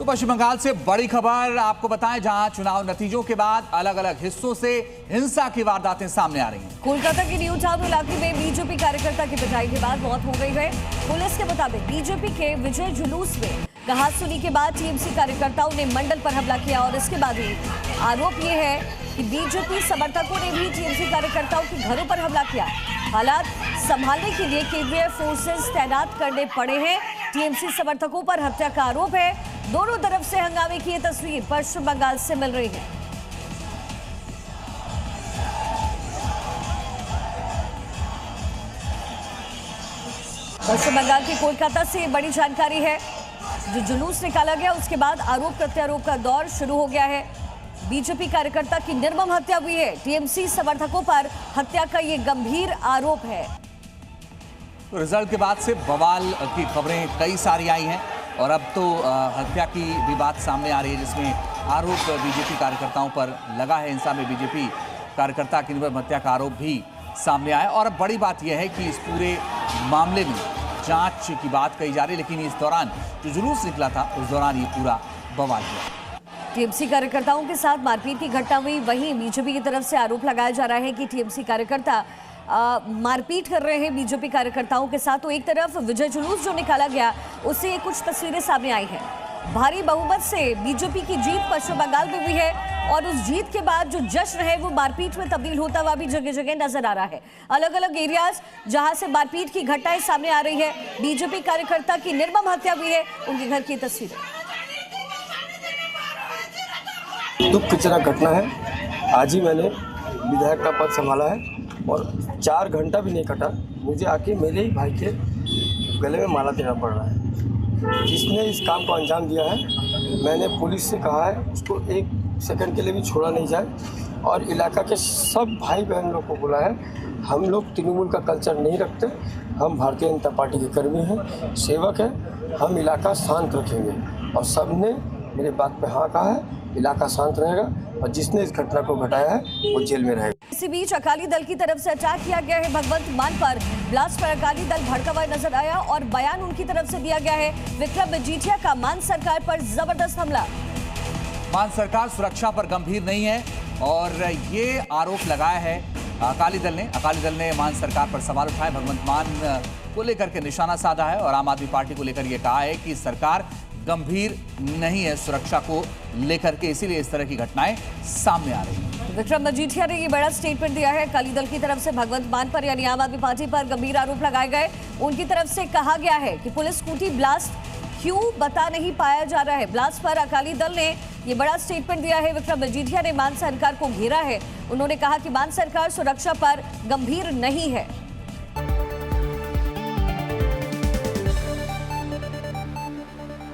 तो पश्चिम बंगाल से बड़ी खबर आपको बताएं, जहां चुनाव नतीजों के बाद अलग अलग हिस्सों से हिंसा की वारदातें सामने आ रही हैं। कोलकाता के न्यू टाउन इलाके में बीजेपी कार्यकर्ता की पिटाई के बाद मौत हो गई है। पुलिस के मुताबिक बीजेपी के विजय जुलूस में कहासुनी के बाद टीएमसी कार्यकर्ताओं ने मंडल पर हमला किया और इसके बाद ही आरोप ये है कि बीजेपी समर्थकों ने भी टीएमसी कार्यकर्ताओं के घरों पर हमला किया। हालात संभालने के लिए केंद्रीय फोर्सेस तैनात करने पड़े हैं। टीएमसी समर्थकों पर हत्या का आरोप है। दोनों तरफ से हंगामे की ये तस्वीर पश्चिम बंगाल से मिल रही है। पश्चिम बंगाल के कोलकाता से बड़ी जानकारी है। जो जुलूस निकाला गया उसके बाद आरोप प्रत्यारोप का दौर शुरू हो गया है। बीजेपी कार्यकर्ता की निर्मम हत्या हुई है। टीएमसी समर्थकों पर हत्या का ये गंभीर आरोप है। तो रिजल्ट के बाद से बवाल की खबरें कई सारी आई हैं और अब तो हत्या की भी बात सामने आ रही है, जिसमें आरोप बीजेपी कार्यकर्ताओं पर लगा है। हिंसा में बीजेपी कार्यकर्ता की निर्मम हत्या का आरोप भी सामने आया। और अब बड़ी बात यह है कि इस पूरे मामले में जांच की बात कही जा रही है, लेकिन इस दौरान जो जुलूस निकला था उस दौरान ये पूरा बवाल हुआ। टीएमसी कार्यकर्ताओं के साथ मारपीट की घटना हुई। वहीं बीजेपी की तरफ से आरोप लगाया जा रहा है कि टीएमसी कार्यकर्ता मारपीट कर रहे हैं बीजेपी कार्यकर्ताओं के साथ। तो एक तरफ विजय जुलूस जो निकाला गया उससे कुछ तस्वीरें सामने आई हैं। भारी बहुमत से बीजेपी की जीत पश्चिम बंगाल में हुई है और उस जीत के बाद जो जश्न है वो मारपीट में तब्दील होता हुआ भी जगह जगह नजर आ रहा है। अलग अलग एरियाज जहां से मारपीट की घटनाएं सामने आ रही है। बीजेपी कार्यकर्ता की निर्मम हत्या हुई है। उनके घर की तस्वीरें। दुख की तरह घटना है। आज ही मैंने विधायक का पद संभाला है और 4 घंटा भी नहीं कटा, मुझे आके मेरे ही भाई के गले में माला देना पड़ रहा है। जिसने इस काम को अंजाम दिया है, मैंने पुलिस से कहा है उसको 1 सेकंड के लिए भी छोड़ा नहीं जाए और इलाका के सब भाई बहन लोग को बोला है। हम लोग तृणमूल का कल्चर नहीं रखते, हम भारतीय जनता पार्टी के कर्मी हैं, सेवक हैं, हम इलाका शांत रखेंगे और सबने मेरे बात पे हाँ कहा है। इलाका शांत रहेगा और जिसने इस घटना को घटाया है वो जेल में रहेगा। इसी बीच अकाली दल की तरफ से अटैक किया गया है। भगवंत मान पर ब्लास्ट पर अकाली दल भड़का हुआ नजर आया और बयान उनकी तरफ से दिया गया है। विक्रम मजीठिया का मान सरकार पर जबरदस्त हमला। मान सरकार सुरक्षा पर गंभीर नहीं है और ये आरोप लगाया है अकाली दल ने मान सरकार पर सवाल उठाए। भगवंत मान को लेकर के निशाना साधा है और आम आदमी पार्टी को लेकर यह कहा है कि सरकार गंभीर नहीं है सुरक्षा को लेकर के, इसीलिए इस तरह की घटनाएं सामने आ रही हैं। विक्रम मजीठिया ने ये बड़ा स्टेटमेंट दिया है। अकाली दल की तरफ से भगवंत मान पर यानी आम आदमी पार्टी पर गंभीर आरोप लगाए गए। उनकी तरफ से कहा गया है कि पुलिस स्कूटी ब्लास्ट क्यों बता नहीं पाया जा रहा है। ब्लास्ट पर अकाली दल ने ये बड़ा स्टेटमेंट दिया है। विक्रम मजीठिया ने मान सरकार को घेरा है। उन्होंने कहा कि मान सरकार सुरक्षा पर गंभीर नहीं है।